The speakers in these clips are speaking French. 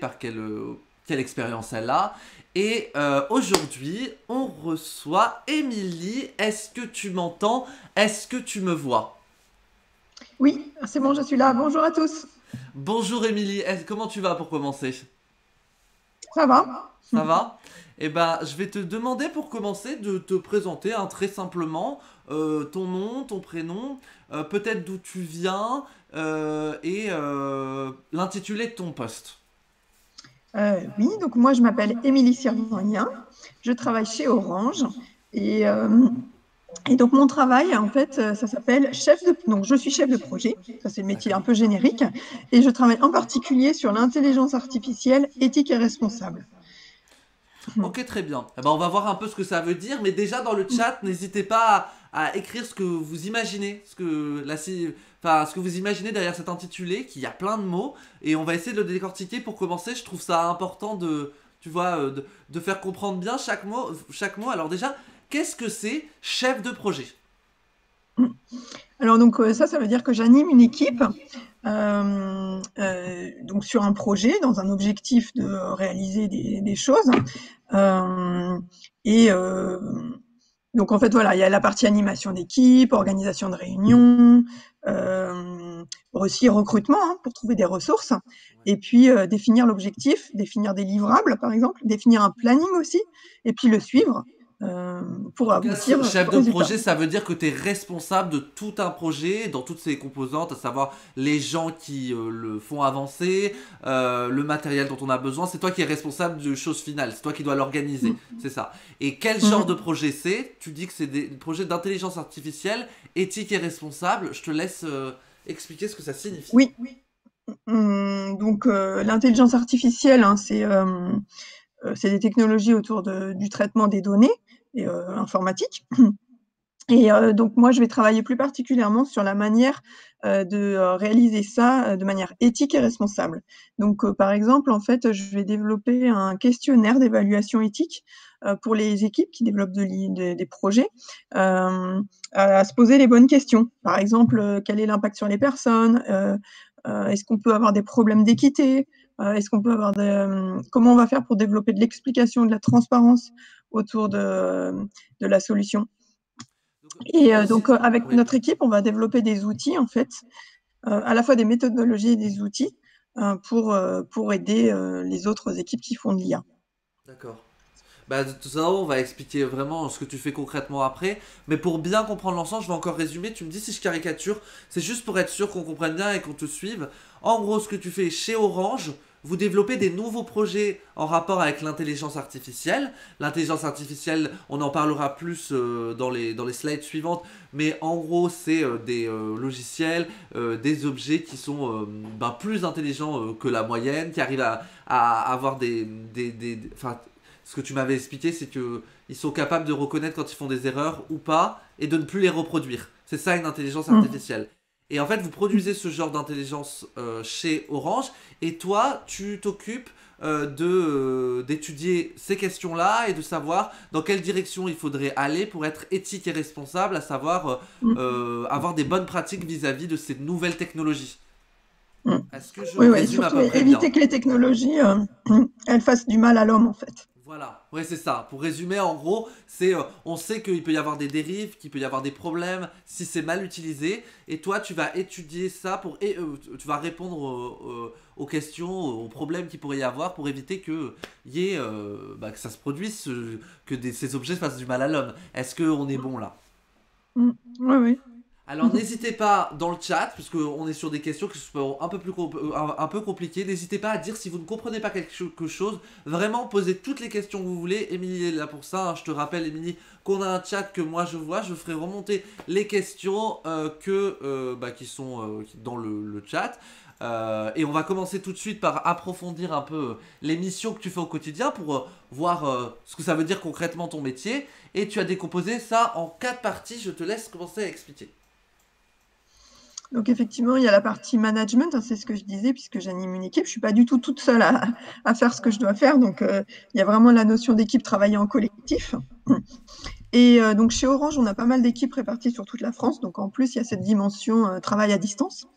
par quelle expérience elle a. Et aujourd'hui, on reçoit Émilie. Est-ce que tu m'entends? Est-ce que tu me vois? Oui, c'est bon, je suis là. Bonjour à tous. Bonjour Émilie, comment tu vas pour commencer? Ça va? Ça va? Eh ben, je vais te demander pour commencer de te présenter très simplement ton nom, ton prénom, peut-être d'où tu viens et l'intitulé de ton poste. Oui, donc moi je m'appelle Émilie Sirvagnin. Je travaille chez Orange et, et donc mon travail en fait ça s'appelle chef de donc je suis chef de projet. Ça c'est le métier un D'accord. peu générique et je travaille en particulier sur l'intelligence artificielle éthique et responsable. Ok, très bien. Eh ben, on va voir un peu ce que ça veut dire, mais déjà dans le chat, n'hésitez pas à écrire ce que vous imaginez, ce que vous imaginez derrière cet intitulé, qui a plein de mots, et on va essayer de le décortiquer pour commencer. Je trouve ça important tu vois, de faire comprendre bien chaque mot, chaque mot. Alors déjà, qu'est-ce que c'est chef de projet? Alors donc ça veut dire que j'anime une équipe donc sur un projet dans un objectif de réaliser des choses. Euh, et donc en fait voilà, il y a la partie animation d'équipe, organisation de réunions, aussi recrutement hein, pour trouver des ressources, et puis définir l'objectif, définir des livrables par exemple, définir un planning aussi, et puis le suivre euh, En pour tout cas, aboutir chef au de résultat. projet, ça veut dire que tu es responsable de tout un projet, dans toutes ses composantes, à savoir les gens qui le font avancer, le matériel dont on a besoin. C'est toi qui es responsable de choses finales, c'est toi qui dois l'organiser, c'est ça. Et quel genre de Mm. projet c'est? Tu dis que c'est des projets d'intelligence artificielle, éthique et responsable. Je te laisse expliquer ce que ça signifie. Oui, donc l'intelligence artificielle, hein, c'est des technologies autour du traitement des données et, informatiques. Et donc moi, je vais travailler plus particulièrement sur la manière de réaliser ça de manière éthique et responsable. Donc, par exemple, en fait, je vais développer un questionnaire d'évaluation éthique pour les équipes qui développent des projets, à se poser les bonnes questions. Par exemple, quel est l'impact sur les personnes? Est-ce qu'on peut avoir des problèmes d'équité? Est-ce qu'on peut avoir comment on va faire pour développer de l'explication, de la transparence autour de la solution? Donc, Et si... donc, avec Oui, notre équipe, on va développer des outils, en fait, à la fois des méthodologies et des outils pour aider les autres équipes qui font de l'IA. d'accord. Bah, de tout ça, on va expliquer vraiment ce que tu fais concrètement après. Mais pour bien comprendre l'ensemble, je vais encore résumer. Tu me dis si je caricature. C'est juste pour être sûr qu'on comprenne bien et qu'on te suive. En gros, ce que tu fais chez Orange, vous développez des nouveaux projets en rapport avec l'intelligence artificielle. L'intelligence artificielle, on en parlera plus dans les slides suivantes. Mais en gros, c'est des logiciels, des objets qui sont plus intelligents que la moyenne, qui arrivent à avoir enfin, ce que tu m'avais expliqué, c'est que ils sont capables de reconnaître quand ils font des erreurs ou pas et de ne plus les reproduire. C'est ça une intelligence Mm. artificielle. Et en fait, vous produisez ce genre d'intelligence chez Orange et toi, tu t'occupes d'étudier ces questions-là et de savoir dans quelle direction il faudrait aller pour être éthique et responsable, à savoir Mm. avoir des bonnes pratiques vis-à-vis de ces nouvelles technologies. Mm. Est-ce que je Oui, oui, résume à surtout peu près bien? éviter que les technologies elles fassent du mal à l'homme, en fait. Voilà, ouais c'est ça. Pour résumer, en gros, c'est on sait qu'il peut y avoir des dérives, qu'il peut y avoir des problèmes si c'est mal utilisé, et toi tu vas étudier ça tu vas répondre aux questions, aux problèmes qu'il pourrait y avoir pour éviter que ça se produise, ces objets fassent du mal à l'homme. Est-ce qu'on est bon là? Mm. Oui, oui. Alors n'hésitez pas dans le chat, puisqu'on est sur des questions qui sont un peu compliquées, n'hésitez pas à dire si vous ne comprenez pas quelque chose. Vraiment, posez toutes les questions que vous voulez. Émilie est là pour ça, hein. Je te rappelle, Émilie, qu'on a un chat que moi je vois. Je ferai remonter les questions qui sont dans le chat. Et on va commencer tout de suite par approfondir un peu les missions que tu fais au quotidien pour voir ce que ça veut dire concrètement ton métier. Et tu as décomposé ça en 4 parties. Je te laisse commencer à expliquer. Donc effectivement, il y a la partie management, hein, c'est ce que je disais, puisque j'anime une équipe. Je suis pas du tout toute seule à faire ce que je dois faire. Donc il y a vraiment la notion d'équipe, travailler en collectif. Et donc chez Orange, on a pas mal d'équipes réparties sur toute la France. Donc en plus, il y a cette dimension travail à distance.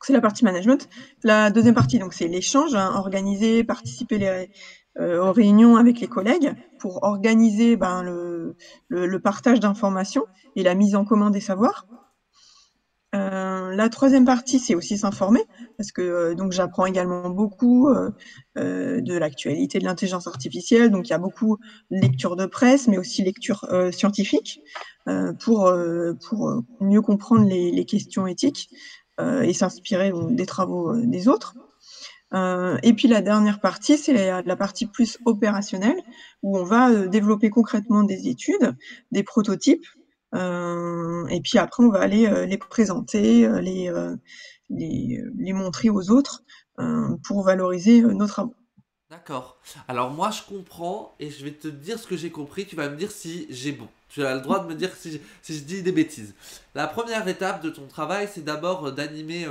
C'est la partie management. La deuxième partie, donc c'est l'échange, hein, organiser, participer aux réunions avec les collègues pour organiser le partage d'informations et la mise en commun des savoirs. La troisième partie, c'est aussi s'informer, parce que donc j'apprends également beaucoup de l'actualité de l'intelligence artificielle. Donc il y a beaucoup de lecture de presse, mais aussi lecture scientifique pour mieux comprendre les questions éthiques et s'inspirer des travaux des autres. Et puis la dernière partie, c'est la partie plus opérationnelle, où on va développer concrètement des études, des prototypes, et puis après on va aller les présenter, les montrer aux autres pour valoriser nos travaux. D'accord. Alors moi je comprends et je vais te dire ce que j'ai compris. Tu vas me dire si j'ai bon. Tu as le droit de me dire si je dis des bêtises. La première étape de ton travail, c'est d'abord d'animer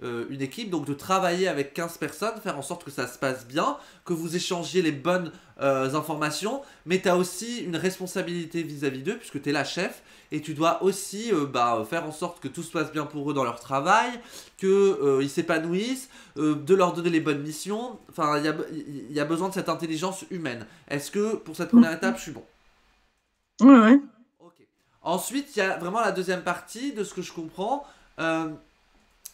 une équipe, donc de travailler avec 15 personnes, faire en sorte que ça se passe bien, que vous échangiez les bonnes informations, mais tu as aussi une responsabilité vis-à-vis d'eux, puisque tu es la chef, et tu dois aussi faire en sorte que tout se passe bien pour eux dans leur travail, qu'ils s'épanouissent, de leur donner les bonnes missions. Enfin, il y a besoin de cette intelligence humaine. Est-ce que pour cette première étape, je suis bon? Ouais, ouais. Ok. Ensuite, il y a vraiment la deuxième partie, de ce que je comprends. Euh,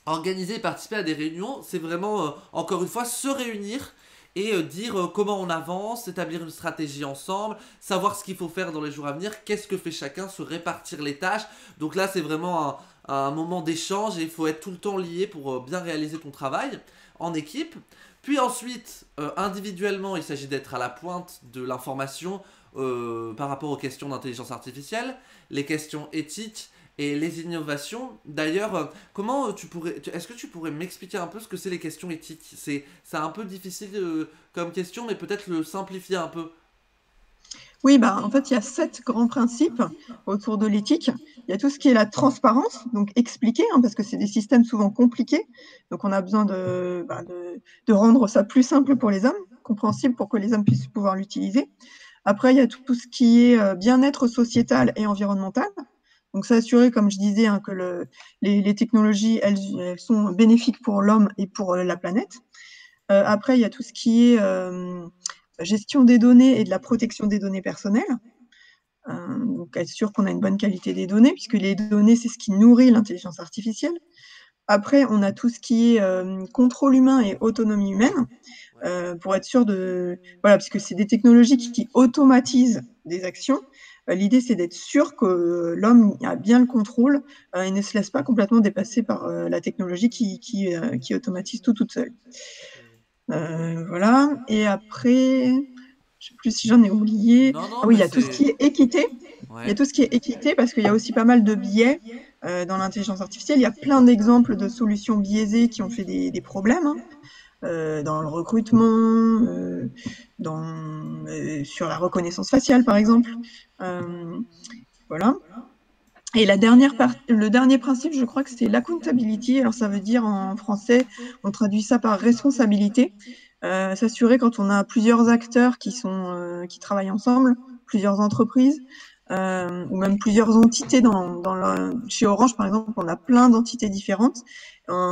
Organiser et participer à des réunions, c'est vraiment, encore une fois, se réunir et dire comment on avance, établir une stratégie ensemble, savoir ce qu'il faut faire dans les jours à venir, qu'est-ce que fait chacun, se répartir les tâches. Donc là, c'est vraiment un moment d'échange et il faut être tout le temps lié pour bien réaliser ton travail en équipe. Puis ensuite, individuellement, il s'agit d'être à la pointe de l'information par rapport aux questions d'intelligence artificielle, les questions éthiques et les innovations. D'ailleurs, comment est-ce que tu pourrais m'expliquer un peu ce que c'est les questions éthiques? C'est un peu difficile comme question, mais peut-être le simplifier un peu. Oui, en fait, il y a 7 grands principes autour de l'éthique. Il y a tout ce qui est la transparence, donc expliquer, hein, parce que c'est des systèmes souvent compliqués. Donc, on a besoin de rendre ça plus simple pour les hommes, compréhensible pour que les hommes puissent pouvoir l'utiliser. Après, il y a tout ce qui est bien-être sociétal et environnemental. Donc, s'assurer, comme je disais, hein, que les technologies, elles sont bénéfiques pour l'homme et pour la planète. Après, il y a tout ce qui est gestion des données et de la protection des données personnelles. Donc, être sûr qu'on a une bonne qualité des données, puisque les données, c'est ce qui nourrit l'intelligence artificielle. Après, on a tout ce qui est contrôle humain et autonomie humaine, Ouais. pour être sûr voilà, puisque c'est des technologies qui automatisent des actions. L'idée, c'est d'être sûr que l'homme a bien le contrôle et ne se laisse pas complètement dépasser par la technologie qui automatise tout toute seule. Voilà. Et après, je sais plus si j'en ai oublié. Non, Ah non, oui, il mais y a tout ce c'est... qui est équité. Il y a Ouais. tout ce qui est équité parce qu'il y a aussi pas mal de biais dans l'intelligence artificielle. Il y a plein d'exemples de solutions biaisées qui ont fait des problèmes, hein, dans le recrutement, sur la reconnaissance faciale, par exemple. Euh, voilà. Et le dernier principe, je crois que c'est l'accountability. Alors, ça veut dire en français, on traduit ça par responsabilité. S'assurer quand on a plusieurs acteurs qui travaillent ensemble, plusieurs entreprises, ou même plusieurs entités chez Orange, par exemple, on a plein d'entités différentes.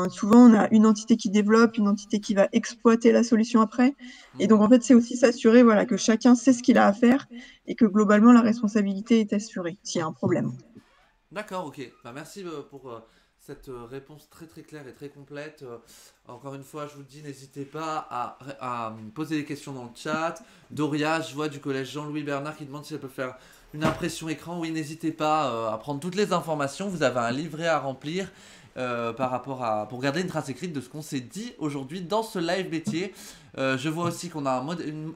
Souvent, on a une entité qui développe, une entité qui va exploiter la solution après. Et donc, en fait, c'est aussi s'assurer, voilà, que chacun sait ce qu'il a à faire et que globalement, la responsabilité est assurée s'il y a un problème. D'accord, ok. Bah, merci pour cette réponse très très claire et très complète. Encore une fois, je vous le dis, n'hésitez pas à me poser des questions dans le chat. Doria, je vois du collège Jean-Louis Bernard qui demande si elle peut faire une impression écran. Oui, n'hésitez pas à prendre toutes les informations. Vous avez un livret à remplir pour garder une trace écrite de ce qu'on s'est dit aujourd'hui dans ce live métier. Je vois aussi qu'on a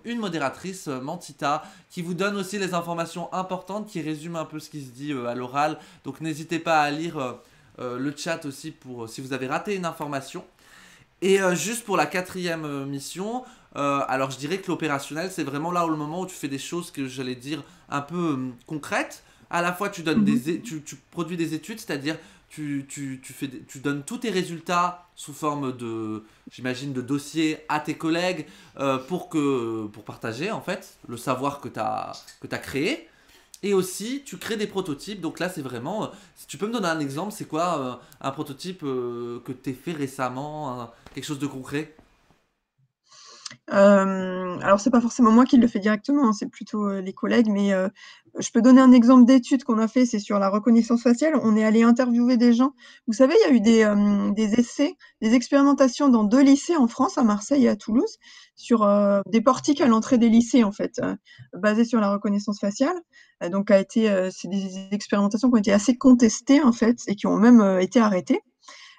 une modératrice, Mantita, qui vous donne aussi les informations importantes, qui résume un peu ce qui se dit à l'oral. Donc n'hésitez pas à lire le chat aussi pour si vous avez raté une information. Et juste pour la quatrième mission, alors je dirais que l'opérationnel, c'est vraiment là où le moment où tu fais des choses que j'allais dire un peu concrètes. À la fois, tu donnes Mhm. tu produis des études, c'est-à-dire tu donnes tous tes résultats sous forme de, j'imagine, de dossiers à tes collègues pour partager en fait le savoir que tu as créé. Et aussi, tu crées des prototypes. Donc là, c'est vraiment. Si tu peux me donner un exemple, c'est quoi un prototype que tu as fait récemment, quelque chose de concret? Alors c'est pas forcément moi qui le fais directement, hein, c'est plutôt, les collègues, mais je peux donner un exemple d'étude qu'on a fait, c'est sur la reconnaissance faciale. On est allé interviewer des gens. Vous savez, il y a eu des essais, des expérimentations dans 2 lycées en France, à Marseille et à Toulouse, sur, des portiques à l'entrée des lycées, en fait, basés sur la reconnaissance faciale. Donc c'est des expérimentations qui ont été assez contestées, en fait, et qui ont même, été arrêtées.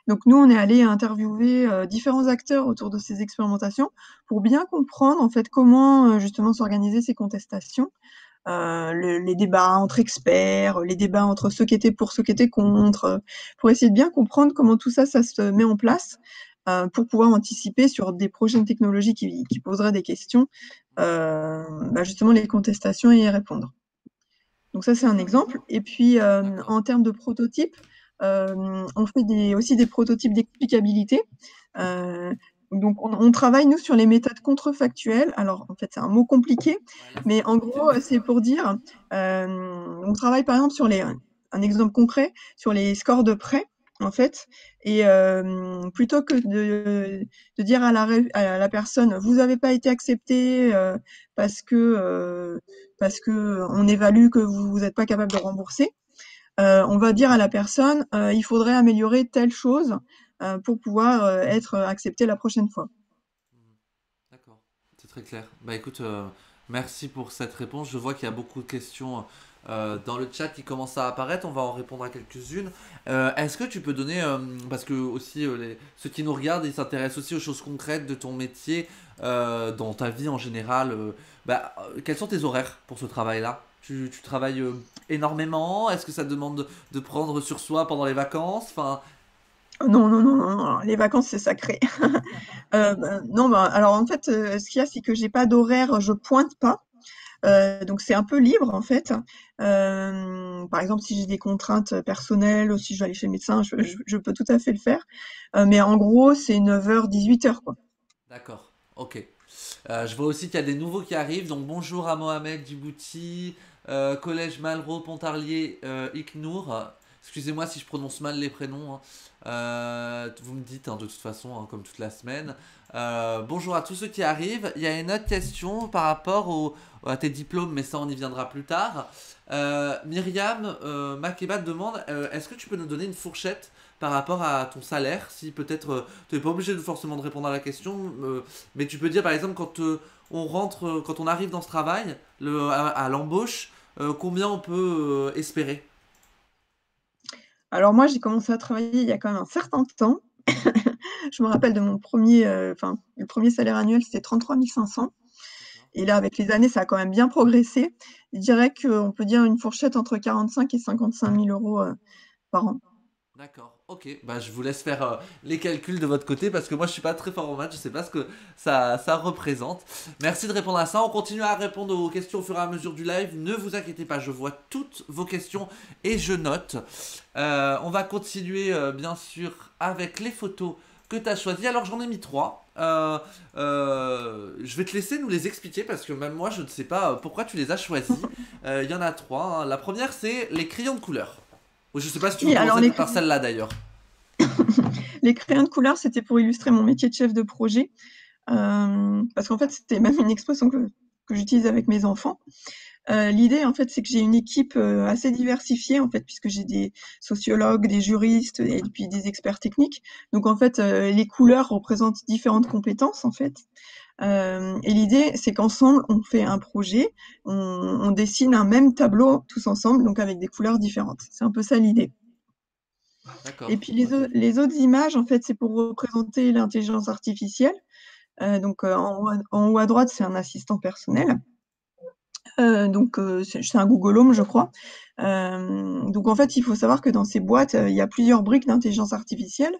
Donc nous, on est allé interviewer différents acteurs autour de ces expérimentations pour bien comprendre en fait comment justement s'organiser ces contestations, les débats entre experts, les débats entre ceux qui étaient pour, ceux qui étaient contre, pour essayer de bien comprendre comment tout ça, ça se met en place pour pouvoir anticiper sur des prochaines technologies qui poseraient des questions, justement les contestations et y répondre. Donc ça, c'est un exemple. Et puis, D'accord. en termes de prototypes, on fait aussi des prototypes d'explicabilité. Euh, donc, on travaille, nous, sur les méthodes contrefactuelles. Alors, en fait, c'est un mot compliqué, Ouais, là, c'est mais en compliqué, gros, ouais. c'est pour dire, on travaille, par exemple, sur un exemple concret, sur les scores de prêt, en fait. Et plutôt que de dire à la personne, vous n'avez pas été accepté parce que... parce que on évalue que vous n'êtes pas capable de rembourser, on va dire à la personne, il faudrait améliorer telle chose pour pouvoir être accepté la prochaine fois. Mhm. D'accord, c'est très clair. Bah écoute, merci pour cette réponse. Je vois qu'il y a beaucoup de questions dans le chat qui commencent à apparaître. On va en répondre à quelques-unes. Est-ce que tu peux donner, parce que aussi ceux qui nous regardent, ils s'intéressent aussi aux choses concrètes de ton métier, dans ta vie en général. Quels sont tes horaires pour ce travail-là? Tu travailles énormément? Est-ce que ça te demande de prendre sur soi pendant les vacances? Enfin, Non, non, non, non, non, les vacances, c'est sacré. Non, alors en fait, ce qu'il y a, c'est que j'ai pas d'horaire, je pointe pas. Donc c'est un peu libre en fait. Par exemple, si j'ai des contraintes personnelles ou si je dois aller chez le médecin, je peux tout à fait le faire. Mais en gros, c'est 9h, 18h, quoi. d'accord, ok. Je vois aussi qu'il y a des nouveaux qui arrivent. Donc bonjour à Mohamed Djibouti, Collège Malraux, Pontarlier, Iknour. Excusez-moi si je prononce mal les prénoms, hein. Vous me dites, hein, de toute façon, hein, comme toute la semaine. Bonjour à tous ceux qui arrivent. Il y a une autre question par rapport à tes diplômes, mais ça on y viendra plus tard. Myriam Makeba te demande, est-ce que tu peux nous donner une fourchette par rapport à ton salaire? Si peut-être tu n'es pas obligé de forcément de répondre à la question, mais tu peux dire par exemple quand on rentre, quand on arrive dans ce travail, à l'embauche, combien on peut espérer? Alors moi, j'ai commencé à travailler il y a quand même un certain temps. Je me rappelle de mon premier, enfin, le premier salaire annuel, c'était 33 500. D'accord. Et là, avec les années, ça a quand même bien progressé. Je dirais qu'on peut dire une fourchette entre 45 et 55 000 euros par an. D'accord, ok. Bah, je vous laisse faire les calculs de votre côté parce que moi je suis pas très fort en maths, je sais pas ce que ça représente. Merci de répondre à ça. On continue à répondre aux questions au fur et à mesure du live. Ne vous inquiétez pas, je vois toutes vos questions et je note. On va continuer bien sûr avec les photos que tu as choisies. Alors j'en ai mis trois. Je vais te laisser nous les expliquer parce que même moi je ne sais pas pourquoi tu les as choisis. Il y en a trois, hein. La première c'est les crayons de couleur. Je sais pas si tu veux Oui, alors commencer par celle-là d'ailleurs. les crayons de couleur, c'était pour illustrer mon métier de chef de projet. Parce qu'en fait, c'était même une expression que j'utilise avec mes enfants. L'idée, en fait, c'est que j'ai une équipe assez diversifiée, en fait, puisque j'ai des sociologues, des juristes et puis des experts techniques. Donc, en fait, les couleurs représentent différentes compétences, en fait. Et l'idée, c'est qu'ensemble, on fait un projet, on dessine un même tableau tous ensemble, donc avec des couleurs différentes. C'est un peu ça l'idée. Et D'accord, puis ok. les autres images, en fait, c'est pour représenter l'intelligence artificielle. Donc, en haut à droite, c'est un assistant personnel. C'est un Google Home, je crois. Donc en fait, il faut savoir que dans ces boîtes, il y a plusieurs briques d'intelligence artificielle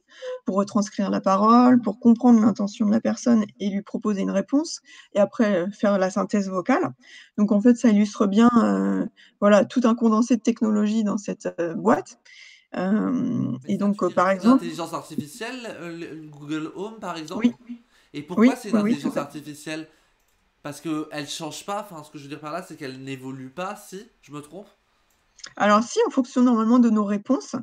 pour retranscrire la parole, pour comprendre l'intention de la personne et lui proposer une réponse, et après faire la synthèse vocale. Donc en fait, ça illustre bien, voilà, tout un condensé de technologies dans cette boîte. Mais Et ça, donc, tu dirais que par c'est de exemple, l'intelligence artificielle, le Google Home par exemple? oui, Et pourquoi oui, c'est une oui, oui, tout intelligence à fait. artificielle? Parce que elle change pas, enfin ce que je veux dire par là, c'est qu'elle n'évolue pas, si je me trompe. Alors si, en fonction normalement de nos réponses,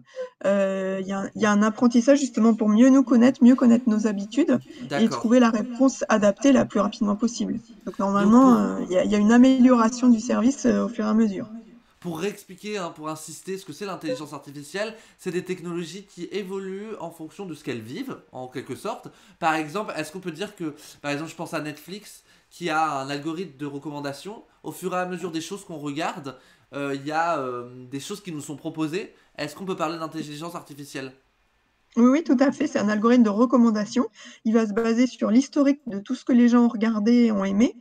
il y a un apprentissage justement pour mieux nous connaître, mieux connaître nos habitudes et D'accord. trouver la réponse adaptée la plus rapidement possible. Donc Donc normalement, il y a une amélioration du service, au fur et à mesure. pour réexpliquer, hein, pour insister, ce que c'est l'intelligence artificielle, c'est des technologies qui évoluent en fonction de ce qu'elles vivent, en quelque sorte. Par exemple, est-ce qu'on peut dire que, par exemple, je pense à Netflix, qui a un algorithme de recommandation, au fur et à mesure des choses qu'on regarde, il y a des choses qui nous sont proposées. Est-ce qu'on peut parler d'intelligence artificielle? Oui, oui, tout à fait, c'est un algorithme de recommandation. Il va se baser sur l'historique de tout ce que les gens ont regardé et ont aimé,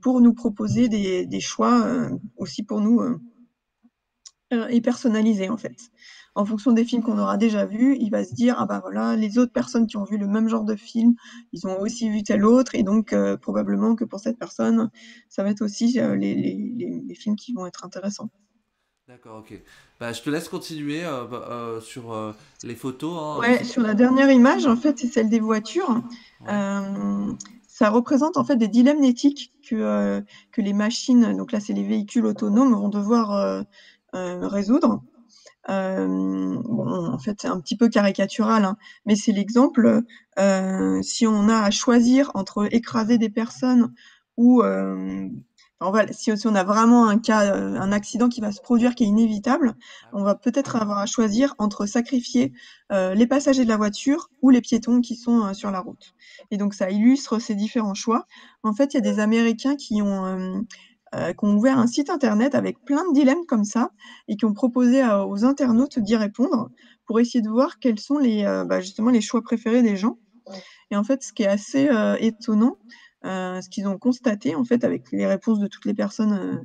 pour nous proposer des choix, aussi pour nous, et personnalisé en fait. En fonction des films qu'on aura déjà vus, il va se dire: «Ah bah voilà, les autres personnes qui ont vu le même genre de film, ils ont aussi vu tel autre et donc probablement que pour cette personne, ça va être aussi, les films qui vont être intéressants». D'accord, ok. Bah, je te laisse continuer sur les photos, hein, Ouais, sur la dernière image, en fait, c'est celle des voitures. Ouais. Hem, Ça représente en fait des dilemmes éthiques que les machines, donc là c'est les véhicules autonomes, vont devoir, résoudre. Bon, en fait, c'est un petit peu caricatural, hein, mais c'est l'exemple, si on a à choisir entre écraser des personnes ou, enfin voilà, si on a vraiment un cas, un accident qui va se produire qui est inévitable, Ah on oui. va peut-être avoir à choisir entre sacrifier, les passagers de la voiture ou les piétons qui sont, sur la route et donc ça illustre ces différents choix. En fait, il y a des Américains qui ont ouvert un site internet avec plein de dilemmes comme ça et qui ont proposé aux internautes d'y répondre pour essayer de voir quels sont justement les choix préférés des gens. Et en fait, ce qui est assez étonnant, ce qu'ils ont constaté en fait avec les réponses de toutes les personnes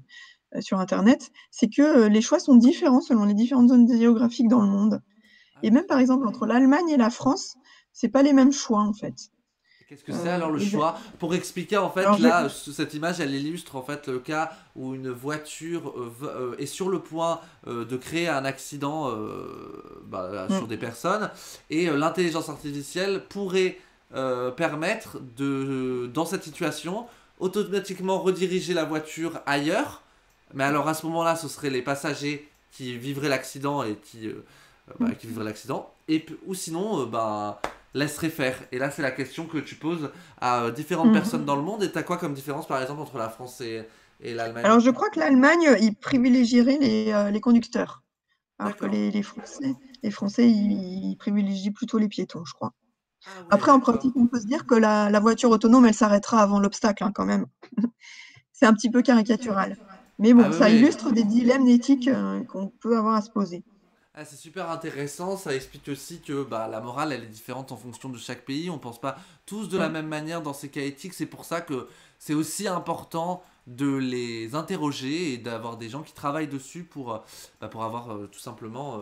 sur internet, c'est que les choix sont différents selon les différentes zones géographiques dans le monde. Ah Et oui. même par exemple entre l'Allemagne et la France, c'est pas les mêmes choix en fait. Et qu'est-ce que c'est alors le Les- choix? Pour expliquer en Alors fait je vais, là, cette image elle illustre en fait le cas où une voiture est sur le point de créer un accident sur Mm. des personnes et l'intelligence artificielle pourrait permettre de, dans cette situation, automatiquement rediriger la voiture ailleurs. Mais alors à ce moment-là, ce seraient les passagers qui vivraient l'accident et Mm. qui vivraient l'accident. Ou sinon, laisserait faire. Et là, c'est la question que tu poses à différentes personnes Mm. dans le monde. Et t'as quoi comme différence, par exemple, entre la France et l'Allemagne? Alors je crois que l'Allemagne, ils privilégierait les conducteurs. Alors que D'accord. les Français, ils privilégient plutôt les piétons, je crois. Ah ouais, Après, en d'accord. pratique, on peut se dire que la voiture autonome, elle s'arrêtera avant l'obstacle, hein, quand même. C'est un petit peu caricatural. Mais Ah bon, oui, ça oui. illustre des dilemmes éthiques qu'on peut avoir à se poser. Ah, c'est super intéressant, ça explique aussi que la morale elle est différente en fonction de chaque pays, on pense pas tous de la Mm. même manière dans ces cas éthiques, c'est pour ça que c'est aussi important de les interroger et d'avoir des gens qui travaillent dessus pour avoir tout simplement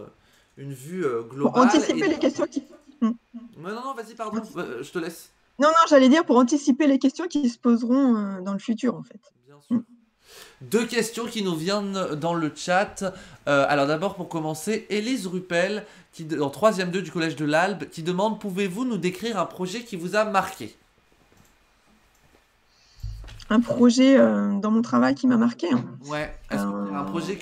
une vue Pour globale. anticiper les questions qui... Mm. Mais non, non, vas-y, pardon, Antici- je te laisse. Non, non, j'allais dire pour anticiper les questions qui se poseront dans le futur, en fait. Bien Mm. sûr. Deux questions qui nous viennent dans le chat. Alors d'abord pour commencer, Élise Ruppel, en 3ème 2 du collège de l'Albe, qui demande: pouvez-vous nous décrire un projet qui vous a marqué? Un projet dans mon travail qui m'a marqué, hein. Ouais, est-ce qu'il y a un Euh, projet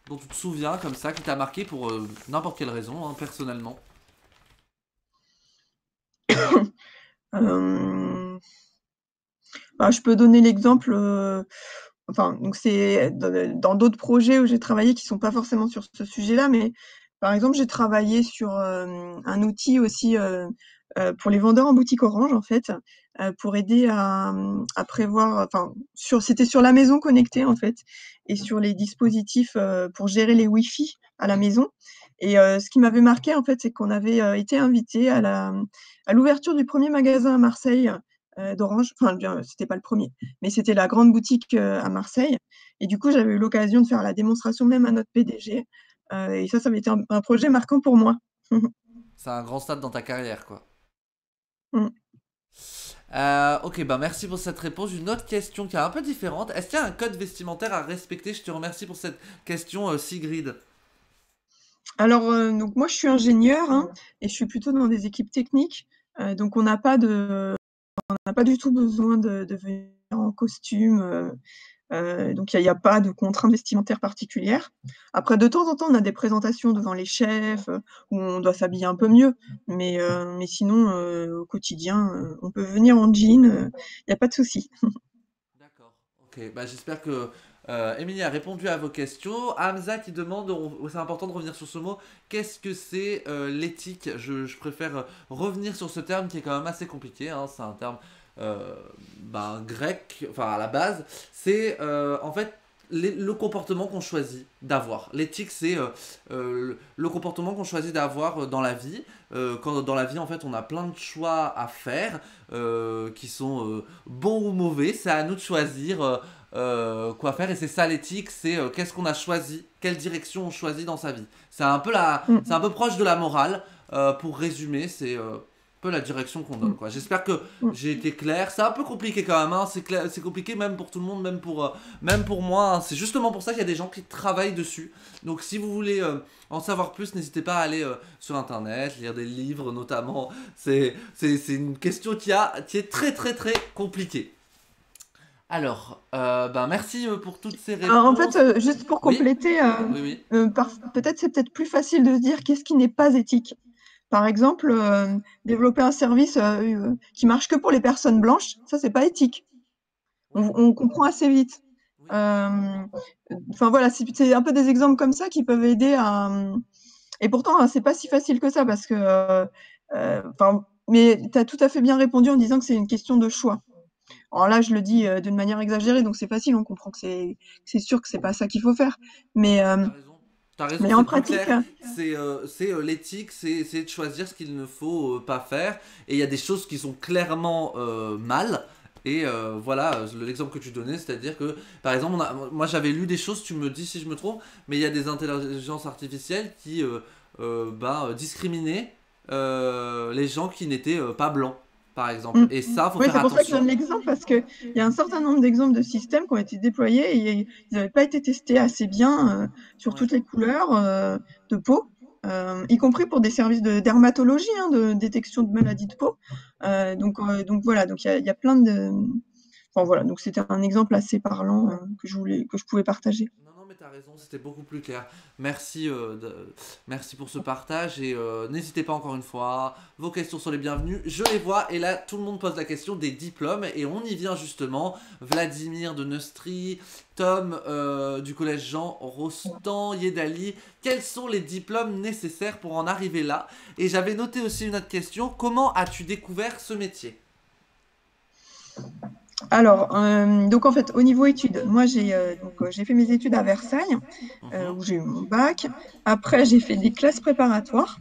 dont tu te souviens comme ça, qui t'a marqué pour n'importe quelle raison, hein, personnellement? euh, je peux donner l'exemple, enfin, donc c'est dans d'autres projets où j'ai travaillé qui sont pas forcément sur ce sujet-là, mais par exemple, j'ai travaillé sur un outil aussi pour les vendeurs en boutique Orange, en fait, pour aider à prévoir, enfin, c'était sur la maison connectée, en fait, et sur les dispositifs pour gérer les Wi-Fi à la maison. Et ce qui m'avait marqué, en fait, c'est qu'on avait été invité à l'ouverture du premier magasin à Marseille d'Orange. Enfin, bien, c'était pas le premier, mais c'était la grande boutique à Marseille. Et du coup, j'avais eu l'occasion de faire la démonstration même à notre PDG. Et ça avait été un projet marquant pour moi. C'est un grand stade dans ta carrière, quoi. Mm. Ok, merci pour cette réponse. Une autre question qui est un peu différente. Est-ce qu'il y a un code vestimentaire à respecter? Je te remercie pour cette question, Sigrid. Alors, donc moi, je suis ingénieure, hein, et je suis plutôt dans des équipes techniques. Donc, on n'a pas de n'a pas du tout besoin de venir en costume. Donc il y a pas de contraintes vestimentaires particulières. Après, de temps en temps, on a des présentations devant les chefs, où on doit s'habiller un peu mieux, mais sinon, au quotidien, on peut venir en jean, il y a pas de souci. D'accord. Ok, bah, j'espère que Émilie a répondu à vos questions. Hamza qui demande, c'est important de revenir sur ce mot, qu'est-ce que c'est l'éthique? Je préfère revenir sur ce terme qui est quand même assez compliqué, hein. C'est un terme grec, enfin à la base. C'est en fait le comportement qu'on choisit d'avoir. L'éthique, c'est le comportement qu'on choisit d'avoir dans la vie. Quand dans la vie, en fait, on a plein de choix à faire qui sont bons ou mauvais. C'est à nous de choisir quoi faire. Et c'est ça l'éthique, c'est qu'est-ce qu'on a choisi, quelle direction on choisit dans sa vie. C'est un peu proche de la morale. Pour résumer, c'est peu la direction qu'on donne, Mmh. quoi. J'espère que Mmh. j'ai été clair. C'est un peu compliqué quand même, hein. C'est compliqué même pour tout le monde, même pour moi, hein. C'est justement pour ça qu'il y a des gens qui travaillent dessus. Donc si vous voulez en savoir plus, n'hésitez pas à aller sur internet, lire des livres notamment. C'est une question qui est très très très compliquée. Alors, merci pour toutes ces Alors en fait, réponses. juste pour Oui, compléter, oui, oui. peut-être c'est peut-être plus facile de se dire qu'est-ce qui n'est pas éthique. Par exemple, développer un service, qui marche que pour les personnes blanches, ça c'est pas éthique. Oui, On comprend assez vite. oui. Enfin voilà, c'est un peu des exemples comme ça qui peuvent aider à. Et pourtant, hein, c'est pas si facile que ça parce que, enfin, mais tu as tout à fait bien répondu en disant que c'est une question de choix. Alors là, je le dis d'une manière exagérée, donc c'est facile, on comprend que c'est sûr que c'est pas ça qu'il faut faire. Mais, Non, mais euh, t'as raison, mais en c'est plus pratique, clair. C'est l'éthique, c'est de choisir ce qu'il ne faut pas faire. Et il y a des choses qui sont clairement mal. Et voilà, l'exemple que tu donnais, c'est-à-dire que, par exemple, moi j'avais lu des choses, tu me dis si je me trompe, mais il y a des intelligences artificielles qui discriminaient les gens qui n'étaient pas blancs, par exemple. mm. Et ça, faut Oui, faire c'est pour ça que je attention. donne l'exemple parce qu'il y a un certain nombre d'exemples de systèmes qui ont été déployés et ils n'avaient pas été testés assez bien sur Ouais. toutes les couleurs de peau, y compris pour des services de dermatologie, hein, de détection de maladies de peau. Donc voilà, donc il y a plein de. Enfin voilà, donc c'était un exemple assez parlant que je pouvais partager. Non, non, mais t'as raison, c'était beaucoup plus clair. Merci, merci pour ce partage et n'hésitez pas encore une fois, vos questions sont les bienvenues. Je les vois et là, tout le monde pose la question des diplômes et on y vient justement. Vladimir de Neustrie, Tom du collège Jean, Rostand, Yedali. Quels sont les diplômes nécessaires pour en arriver là? Et j'avais noté aussi une autre question, comment as-tu découvert ce métier? Alors, donc en fait, au niveau études, moi j'ai fait mes études à Versailles, Mhm. où j'ai eu mon bac. Après, j'ai fait des classes préparatoires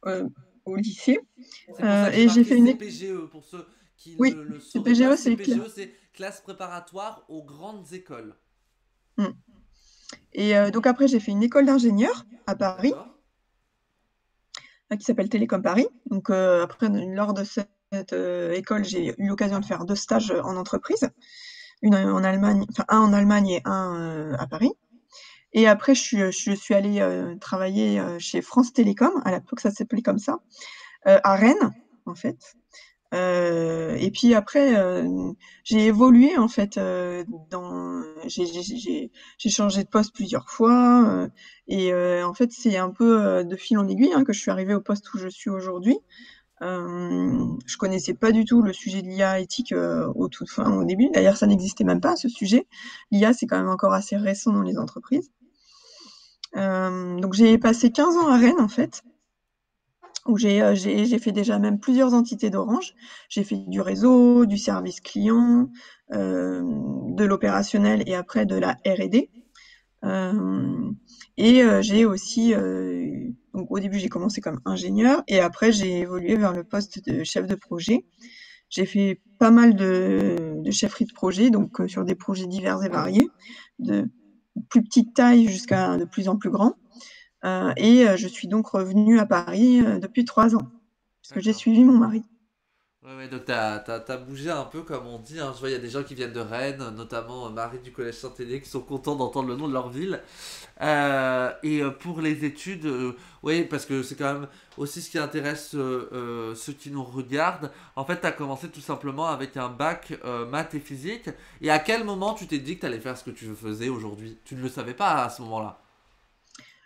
euh, au lycée, C'est pour ça que j'ai et j'ai marqué fait CPGE. Pour ceux qui oui, ne le sauraient pas, CPGE, c'est clair. CPGE, c'est classe préparatoire aux grandes écoles. Mm. Et donc après, j'ai fait une école d'ingénieur à Paris, D'accord. qui s'appelle Télécom Paris. Donc après, lors de cette école, j'ai eu l'occasion de faire 2 stages en entreprise, une en Allemagne, enfin un en Allemagne et un à Paris. Et après, je suis allée travailler chez France Télécom, à l'époque ça s'appelait comme ça, à Rennes, en fait. Et puis après, j'ai évolué en fait. J'ai changé de poste plusieurs fois, et en fait, c'est un peu de fil en aiguille hein, que je suis arrivée au poste où je suis aujourd'hui. Je connaissais pas du tout le sujet de l'IA éthique au début. D'ailleurs, ça n'existait même pas ce sujet. L'IA, c'est quand même encore assez récent dans les entreprises. Donc j'ai passé 15 ans à Rennes en fait, où j'ai fait déjà même plusieurs entités d'Orange. J'ai fait du réseau, du service client, de l'opérationnel et après de la R&D. Et j'ai aussi, donc au début j'ai commencé comme ingénieur et après j'ai évolué vers le poste de chef de projet. J'ai fait pas mal de chefferie de projet, donc sur des projets divers et variés, de plus petite taille jusqu'à de plus en plus grand. Et je suis donc revenue à Paris depuis 3 ans, parce que j'ai D'accord. suivi mon mari. Ouais, ouais, donc t'as bougé un peu comme on dit, hein. Je vois, il y a des gens qui viennent de Rennes, notamment Marie du Collège Saint-Élie, qui sont contents d'entendre le nom de leur ville. Pour les études, oui, parce que c'est quand même aussi ce qui intéresse ceux qui nous regardent. En fait, tu as commencé tout simplement avec un bac maths et physique. Et à quel moment tu t'es dit que tu allais faire ce que tu faisais aujourd'hui? Tu ne le savais pas à ce moment-là.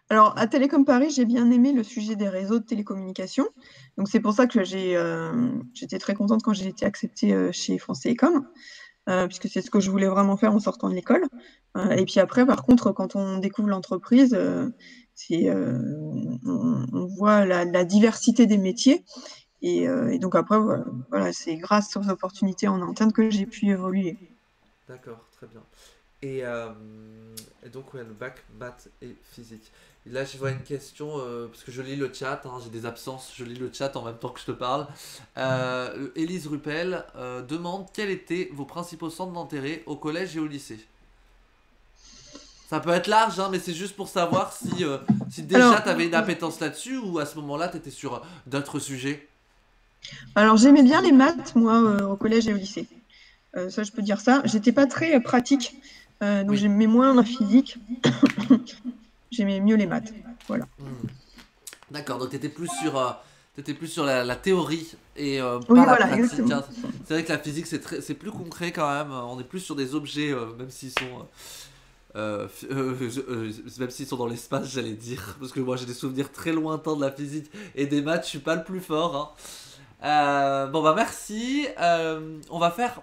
Alors, à Télécom Paris, j'ai bien aimé le sujet des réseaux de télécommunications. Donc, c'est pour ça que j'étais très contente quand j'ai été acceptée chez France Télécom, puisque c'est ce que je voulais vraiment faire en sortant de l'école. Et puis après, par contre, quand on découvre l'entreprise, on voit la diversité des métiers. Et donc après, voilà, c'est grâce aux opportunités en interne que j'ai pu évoluer. D'accord, très bien. Et, euh, et donc, ouais, le bac maths et physique. Et là, je vois une question, parce que je lis le chat, hein, j'ai des absences, je lis le chat en même temps que je te parle. Élise Ruppel demande quels étaient vos principaux centres d'intérêt au collège et au lycée. Ça peut être large, hein, mais c'est juste pour savoir si déjà Alors, tu avais une appétence là-dessus ou à ce moment-là tu étais sur d'autres sujets. alors j'aimais bien les maths, moi, au collège et au lycée. Ça, je peux dire ça. J'étais pas très pratique, donc Oui. j'aimais moins la physique. J'aimais mieux les maths. Voilà. Hmm. D'accord, donc t'étais plus sur la théorie et Oui, pas la voilà, pratique, exactement. hein. C'est vrai que la physique c'est plus concret quand même. On est plus sur des objets, même s'ils sont même s'ils sont dans l'espace, j'allais dire, parce que moi j'ai des souvenirs très lointains de la physique et des maths, je suis pas le plus fort, hein. Bon bah merci. On va faire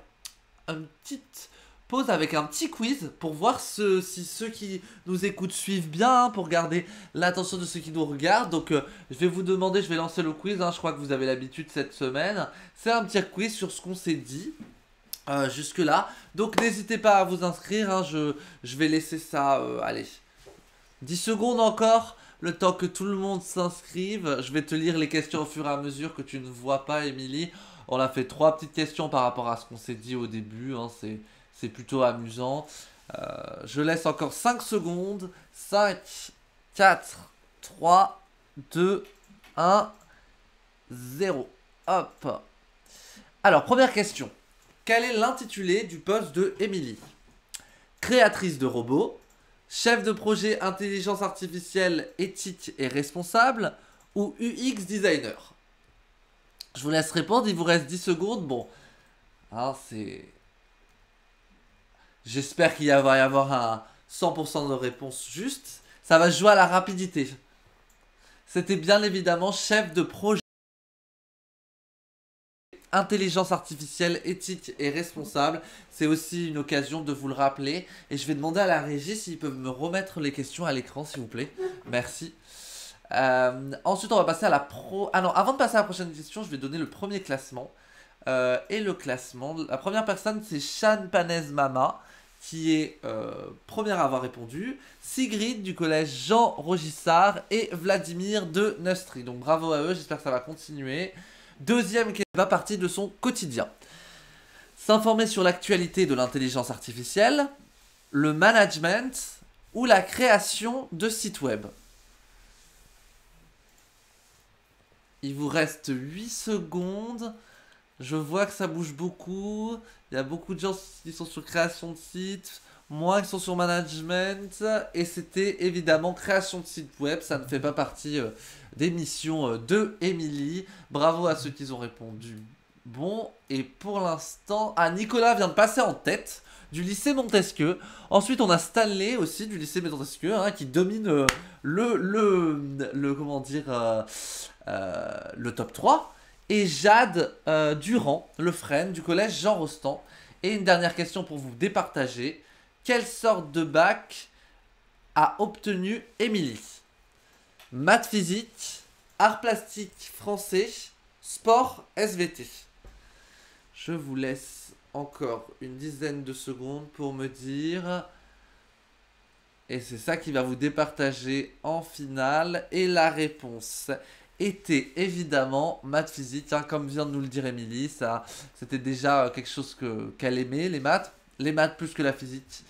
une petite pause avec un petit quiz pour voir si ceux qui nous écoutent suivent bien, hein, pour garder l'attention de ceux qui nous regardent. Donc je vais vous demander, je vais lancer le quiz, hein, je crois que vous avez l'habitude cette semaine. C'est un petit quiz sur ce qu'on s'est dit jusque-là. Donc n'hésitez pas à vous inscrire, hein, je vais laisser ça, allez, 10 secondes encore, le temps que tout le monde s'inscrive. Je vais te lire les questions au fur et à mesure que tu ne vois pas, Émilie. On a fait trois petites questions par rapport à ce qu'on s'est dit au début, hein, c'est plutôt amusant. Je laisse encore 5 secondes. 5, 4, 3, 2, 1, 0. Hop. Alors, première question. Quel est l'intitulé du poste de Émilie? Créatrice de robots, chef de projet intelligence artificielle éthique et responsable ou UX designer? Je vous laisse répondre, il vous reste 10 secondes. Bon, hein, c'est... J'espère qu'il va y avoir un 100% de réponse juste. Ça va se jouer à la rapidité. C'était bien évidemment chef de projet intelligence artificielle éthique et responsable. C'est aussi une occasion de vous le rappeler. Et je vais demander à la régie s'ils peuvent me remettre les questions à l'écran, s'il vous plaît. Merci. Ensuite, on va passer à la pro... Ah non, avant de passer à la prochaine question, je vais donner le premier classement. Et le classement, la première personne, c'est Shan Panez Mama, qui est première à avoir répondu. Sigrid du collège Jean Rogissard et Vladimir de Neustri. Donc bravo à eux, j'espère que ça va continuer. Deuxième qui va partie de son quotidien. S'informer sur l'actualité de l'intelligence artificielle, le management ou la création de sites web. Il vous reste 8 secondes. Je vois que ça bouge beaucoup. Il y a beaucoup de gens qui sont sur création de sites, moins qui sont sur management. Et c'était évidemment création de sites web. Ça ne fait pas partie des missions de Émilie. Bravo à ceux qui ont répondu. Bon, et pour l'instant, Nicolas vient de passer en tête du lycée Montesquieu. Ensuite, on a Stanley aussi du lycée Montesquieu, hein, qui domine comment dire, le top 3. Et Jade Durand, le frêne du collège Jean Rostand. Et une dernière question pour vous départager. Quelle sorte de bac a obtenu Émilie? Maths physique, art plastique français, sport SVT. Je vous laisse encore une dizaine de secondes pour me dire. Et c'est ça qui va vous départager en finale. Et la réponse était évidemment maths physique, hein, comme vient de nous le dire Émilie. Ça, c'était déjà quelque chose qu'elle aimait, les maths. Les maths plus que la physique.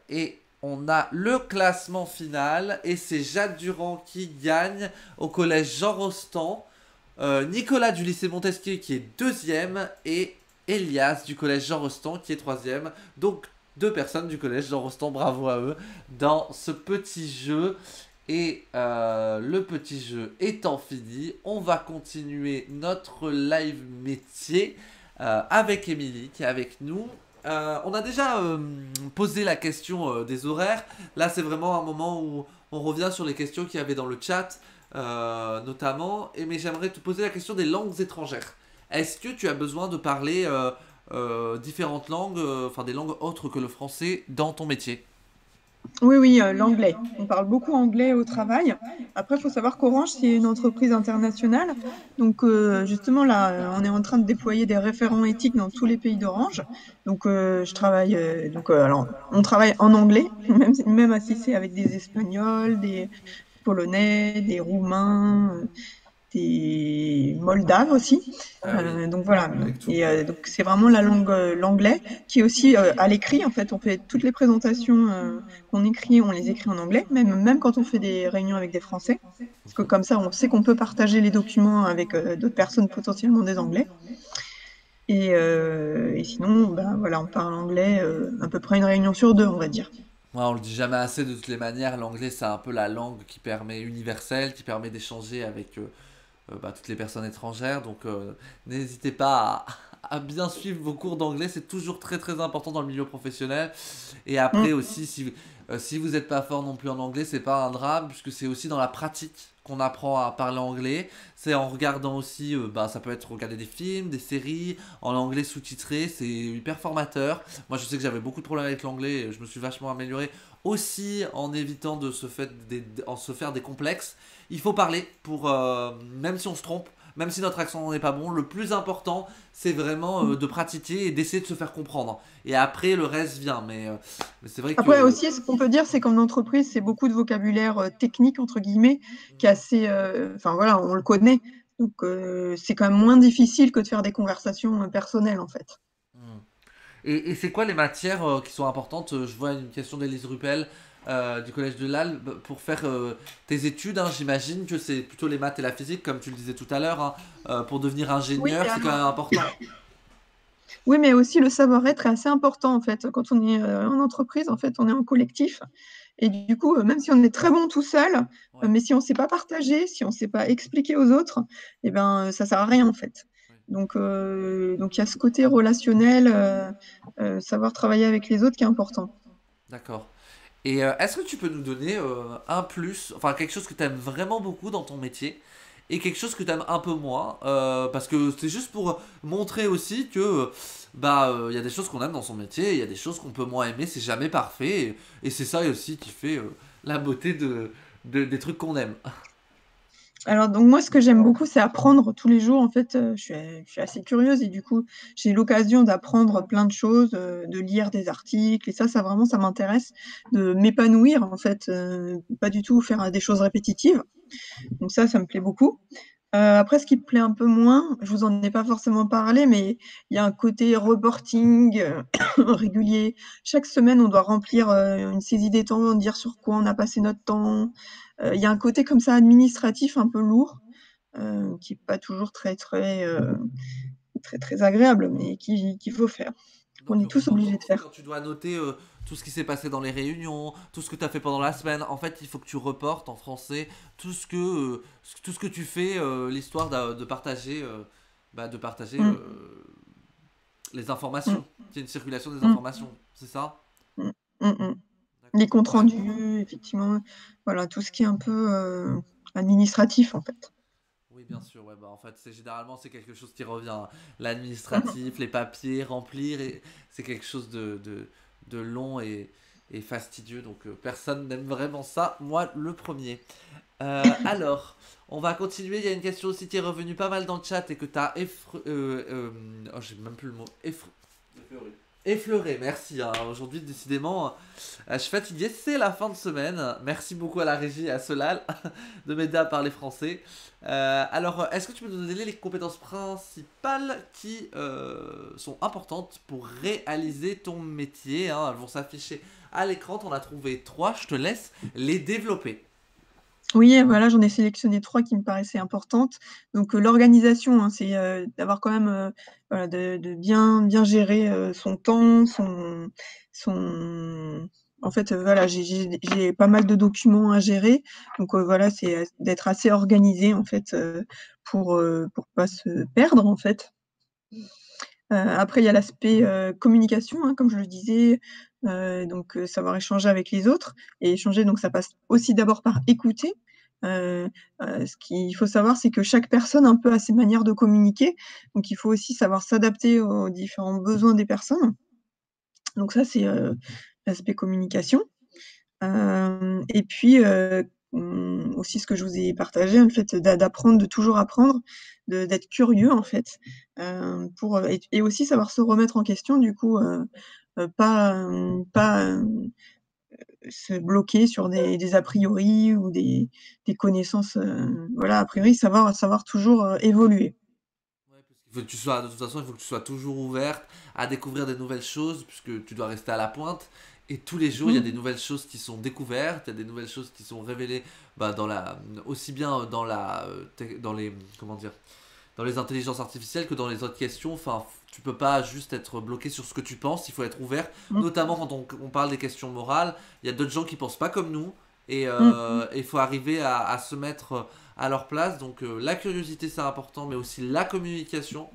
Et on a le classement final. Et c'est Jade Durand qui gagne au collège Jean Rostand. Nicolas du lycée Montesquieu qui est deuxième et Elias du collège Jean Rostand qui est troisième. Donc deux personnes du collège Jean Rostand, bravo à eux, dans ce petit jeu. Et le petit jeu étant fini, on va continuer notre live métier avec Émilie qui est avec nous. On a déjà posé la question des horaires. Là, c'est vraiment un moment où on revient sur les questions qu'il y avait dans le chat, notamment. Mais j'aimerais te poser la question des langues étrangères. Est-ce que tu as besoin de parler différentes langues, enfin des langues autres que le français dans ton métier? Oui, oui, l'anglais. On parle beaucoup anglais au travail. Après, il faut savoir qu'Orange, c'est une entreprise internationale. Donc, justement, là, on est en train de déployer des référents éthiques dans tous les pays d'Orange. Donc, je travaille. Alors, on travaille en anglais, même si c'est avec des Espagnols, des Polonais, des Roumains, des Moldaves aussi. Ah oui, Donc voilà. avec tout le Et monde. donc c'est vraiment la langue, l'anglais, qui est aussi à l'écrit. En fait, on fait toutes les présentations qu'on écrit, on les écrit en anglais, même quand on fait des réunions avec des Français. Parce que comme ça, on sait qu'on peut partager les documents avec d'autres personnes potentiellement des Anglais. Et sinon, ben, voilà, on parle anglais à peu près une réunion sur deux, on va dire. Ouais, on le dit jamais assez de toutes les manières. L'anglais, c'est un peu la langue qui permet universelle, qui permet d'échanger avec toutes les personnes étrangères. Donc, n'hésitez pas à bien suivre vos cours d'anglais. C'est toujours très très important dans le milieu professionnel. Et après Mm. aussi, si vous n'êtes pas fort non plus en anglais, c'est pas un drame, puisque c'est aussi dans la pratique qu'on apprend à parler anglais. C'est en regardant aussi, ça peut être regarder des films, des séries en anglais sous-titré. C'est hyper formateur. Moi, je sais que j'avais beaucoup de problèmes avec l'anglais. Et je me suis vachement amélioré aussi en évitant de se faire des complexes. Il faut parler pour, même si on se trompe, même si notre accent n'est pas bon, le plus important, c'est vraiment de pratiquer et d'essayer de se faire comprendre. Et après, le reste vient. Mais c'est vrai Après que... aussi, ce qu'on peut dire, c'est qu'en entreprise, c'est beaucoup de vocabulaire technique, entre guillemets, qui est assez... Enfin voilà, on le connaît. Donc c'est quand même moins difficile que de faire des conversations personnelles, en fait. Hmm. Et c'est quoi les matières qui sont importantes? Je vois une question d'Élise Ruppel du collège de Lalle. Pour faire tes études, hein, j'imagine que c'est plutôt les maths et la physique, comme tu le disais tout à l'heure. Hein. Pour devenir Oui, ingénieur, c'est quand même important. oui, mais aussi le savoir-être est assez important, en fait. Quand on est en entreprise, en fait, on est en collectif. Et du coup, même si on est très bon tout seul, Ouais. mais si on ne sait pas partager, si on ne sait pas expliquer aux autres, eh ben, ça ne sert à rien, en fait. Ouais. Donc il y a ce côté relationnel, savoir travailler avec les autres qui est important. D'accord. Et est-ce que tu peux nous donner un plus, enfin quelque chose que tu aimes vraiment beaucoup dans ton métier et quelque chose que tu aimes un peu moins parce que c'est juste pour montrer aussi que il y a des choses qu'on aime dans son métier, il y a des choses qu'on peut moins aimer, c'est jamais parfait et c'est ça aussi qui fait la beauté des trucs qu'on aime. Alors, donc moi, ce que j'aime beaucoup, c'est apprendre tous les jours. En fait, je suis assez curieuse et du coup, j'ai l'occasion d'apprendre plein de choses, de lire des articles et ça vraiment, ça m'intéresse de m'épanouir, en fait, pas du tout faire des choses répétitives. Donc ça me plaît beaucoup. Après, ce qui me plaît un peu moins, je vous en ai pas forcément parlé, mais il y a un côté reporting régulier. Chaque semaine, on doit remplir une saisie des temps, dire sur quoi on a passé notre temps. Il y a un côté comme ça administratif un peu lourd, qui est pas toujours très agréable, mais qu'il faut faire, qu'on Donc le est tous reporting, obligés de c'est faire. quand tu dois noter tout ce qui s'est passé dans les réunions, tout ce que tu as fait pendant la semaine. En fait, il faut que tu reportes en français tout ce que tu fais, l'histoire de partager, Mmh, les mmh, informations. Il y a une circulation des mmh, informations, c'est ça? mmh, mmh, mmh. Les D'accord. comptes Ouais. rendus, effectivement, voilà, tout ce qui est un peu administratif, en fait. Oui, bien sûr. Ouais, en fait, généralement c'est quelque chose qui revient. Hein. L'administratif, les papiers, remplir, et c'est quelque chose de long et fastidieux. Donc personne n'aime vraiment ça. Moi, le premier. Alors, on va continuer. Il y a une question aussi qui est revenue pas mal dans le chat et que tu as oh, j'ai même plus le mot. Effleuré, merci. Hein. Aujourd'hui, décidément, je suis fatigué. C'est la fin de semaine. Merci beaucoup à la régie et à Solal de m'aider à parler français. Alors, est-ce que tu peux nous donner les compétences principales qui sont importantes pour réaliser ton métier? Hein. Elles vont s'afficher à l'écran. Tu en as trouvé trois. Je te laisse les développer. Oui, voilà, j'en ai sélectionné 3 qui me paraissaient importantes. Donc, l'organisation, hein, c'est, d'avoir quand même, voilà, de bien gérer, son temps, son en fait, voilà, j'ai pas mal de documents à gérer. Donc, voilà, c'est, d'être assez organisé, en fait, pour pas se perdre, en fait. Après il y a l'aspect, communication, hein, comme je le disais, donc, savoir échanger avec les autres et échanger donc ça passe aussi d'abord par écouter. Heu Ce qu'il faut savoir, c'est que chaque personne un peu a ses manières de communiquer, donc il faut aussi savoir s'adapter aux différents besoins des personnes. Donc ça, c'est, l'aspect communication. Et puis, aussi ce que je vous ai partagé, le fait d'apprendre, de toujours apprendre, d'être curieux en fait, pour, et aussi savoir se remettre en question du coup, pas se bloquer sur des a priori ou des connaissances, voilà, a priori, savoir toujours, évoluer. Ouais, parce qu'il faut que tu sois, de toute façon, il faut que tu sois toujours ouverte à découvrir des nouvelles choses, puisque tu dois rester à la pointe. Et tous les jours, il y a Mmh. des nouvelles choses qui sont découvertes, il y a des nouvelles choses qui sont révélées, bah, aussi bien dans dans les, comment dire, dans les intelligences artificielles que dans les autres questions. Enfin, tu peux pas juste être bloqué sur ce que tu penses, il faut être ouvert. Mmh. Notamment quand on parle des questions morales, il y a d'autres gens qui pensent pas comme nous. Et Mmh. il faut arriver à se mettre à leur place. Donc la curiosité c'est important, mais aussi la communication.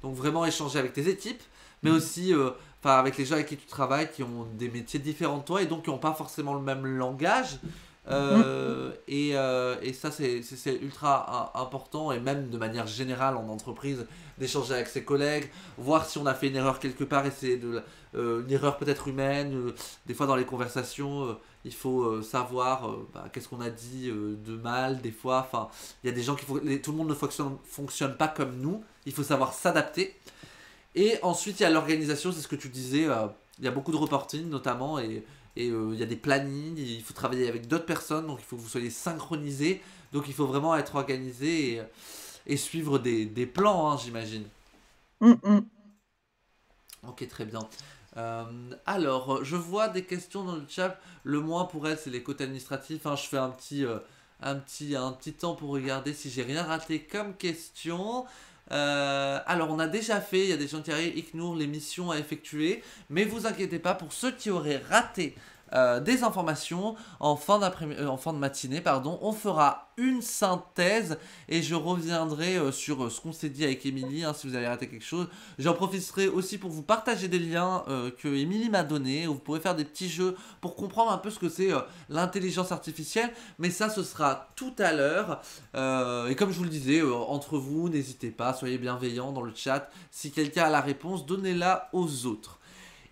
Donc vraiment échanger avec tes équipes, mais aussi enfin, avec les gens avec qui tu travailles, qui ont des métiers différents de toi et donc qui n'ont pas forcément le même langage. Mmh. Et ça, c'est ultra important, et même de manière générale en entreprise, d'échanger avec ses collègues, voir si on a fait une erreur quelque part, essayer une erreur peut-être humaine. Des fois, dans les conversations, il faut savoir bah, qu'est-ce qu'on a dit de mal, des fois. Enfin, il y a des gens tout le monde ne fonctionne pas comme nous, il faut savoir s'adapter. Et ensuite, il y a l'organisation, c'est ce que tu disais. Il y a beaucoup de reporting notamment, et il y a des plannings. Il faut travailler avec d'autres personnes, donc il faut que vous soyez synchronisés. Donc il faut vraiment être organisé et suivre des plans, hein, j'imagine. Mmh mh. Ok, très bien. Alors, je vois des questions dans le chat. Le moins pour elle, c'est les côtés administratifs, hein. Je fais un petit temps pour regarder si j'ai rien raté comme question. Alors, on a déjà fait, il y a des gens qui arrivent, ICNUR, les missions à effectuer. Mais vous inquiétez pas, pour ceux qui auraient raté des informations en fin de matinée, pardon, on fera une synthèse et je reviendrai sur ce qu'on s'est dit avec Émilie, hein, si vous avez raté quelque chose. J'en profiterai aussi pour vous partager des liens que Émilie m'a donnés, où vous pourrez faire des petits jeux pour comprendre un peu ce que c'est l'intelligence artificielle. Mais ça, ce sera tout à l'heure. Et comme je vous le disais, entre vous, n'hésitez pas, soyez bienveillants dans le chat. Si quelqu'un a la réponse, donnez-la aux autres.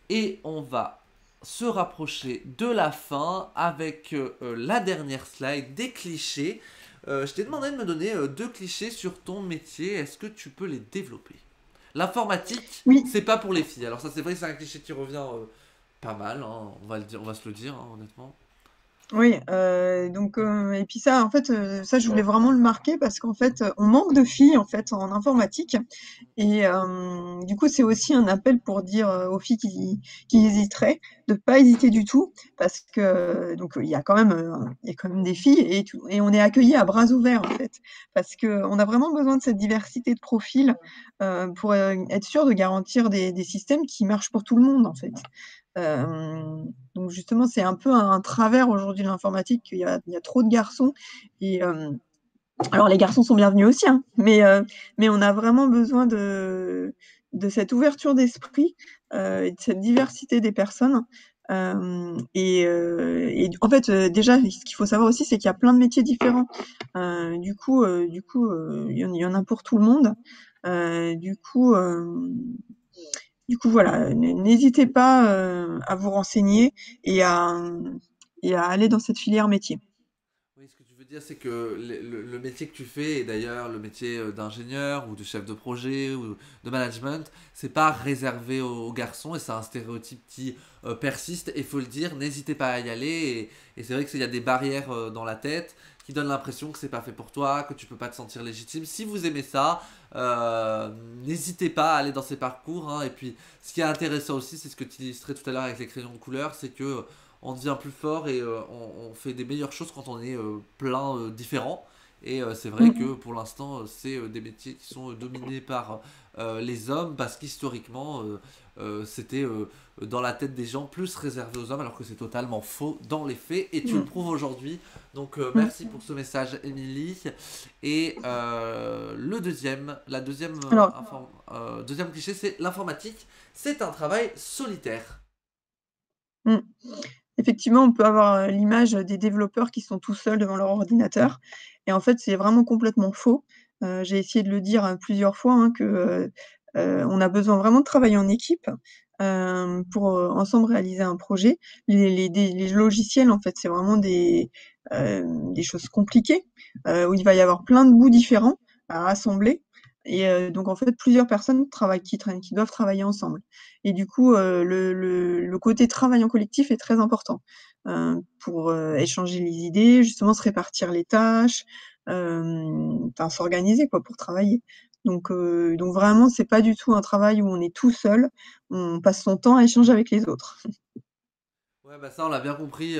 Et on va se rapprocher de la fin avec la dernière slide des clichés. Je t'ai demandé de me donner 2 clichés sur ton métier. Est-ce que tu peux les développer? L'informatique, Oui. c'est pas pour les filles. Alors ça, c'est vrai que c'est un cliché qui revient pas mal, hein, on va le dire, on va se le dire, hein, honnêtement. Oui, donc, et puis ça, en fait, ça, je voulais vraiment le marquer parce qu'en fait, on manque de filles, en fait, en informatique et du coup, c'est aussi un appel pour dire, aux filles qui hésiteraient, de pas hésiter du tout parce que donc, il y a quand même des filles et tout et on est accueillis à bras ouverts, en fait. Parce qu'on a vraiment besoin de cette diversité de profils, pour, être sûr de garantir des systèmes qui marchent pour tout le monde, en fait. Donc justement, c'est un peu un travers aujourd'hui de l'informatique qu'il y a trop de garçons et alors les garçons sont bienvenus aussi, hein, mais on a vraiment besoin de cette ouverture d'esprit, et de cette diversité des personnes. Et en fait, déjà, ce qu'il faut savoir aussi, c'est qu'il y a plein de métiers différents. Il y en a pour tout le monde. Du coup, voilà, n'hésitez pas, à vous renseigner et à aller dans cette filière métier. Oui, ce que tu veux dire, c'est que le métier que tu fais, et d'ailleurs le métier d'ingénieur ou de chef de projet ou de management, c'est pas réservé aux garçons, et c'est un stéréotype qui persiste, et il faut le dire, n'hésitez pas à y aller. Et c'est vrai qu'il y a des barrières dans la tête qui donnent l'impression que c'est pas fait pour toi, que tu peux pas te sentir légitime. Si vous aimez ça, euh, n'hésitez pas à aller dans ces parcours, hein. Et puis, ce qui est intéressant aussi, c'est ce que tu illustrais tout à l'heure avec les crayons de couleur, c'est que on devient plus fort et on fait des meilleures choses quand on est plein différents. Et c'est vrai Mm. que pour l'instant, c'est des métiers qui sont dominés par les hommes parce qu'historiquement, c'était dans la tête des gens plus réservé aux hommes alors que c'est totalement faux dans les faits et tu le Mm. prouves aujourd'hui. Donc Mm. merci pour ce message, Émilie. Et le deuxième, la deuxième, Alors, deuxième cliché, c'est l'informatique. C'est un travail solitaire. mm. Effectivement, on peut avoir, l'image, des développeurs qui sont tout seuls devant leur ordinateur et en fait, c'est vraiment complètement faux. J'ai essayé de le dire, plusieurs fois, hein, que, on a besoin vraiment de travailler en équipe, pour, ensemble réaliser un projet. Les logiciels, en fait, c'est vraiment des choses compliquées, où il va y avoir plein de bouts différents à assembler et donc en fait, plusieurs personnes qui doivent travailler ensemble et du coup, le côté travail en collectif est très important, pour, échanger les idées, justement se répartir les tâches, enfin s'organiser quoi pour travailler. Donc vraiment, c'est pas du tout un travail où on est tout seul, on passe son temps à échanger avec les autres. Ouais, bah ça, on l'a bien compris.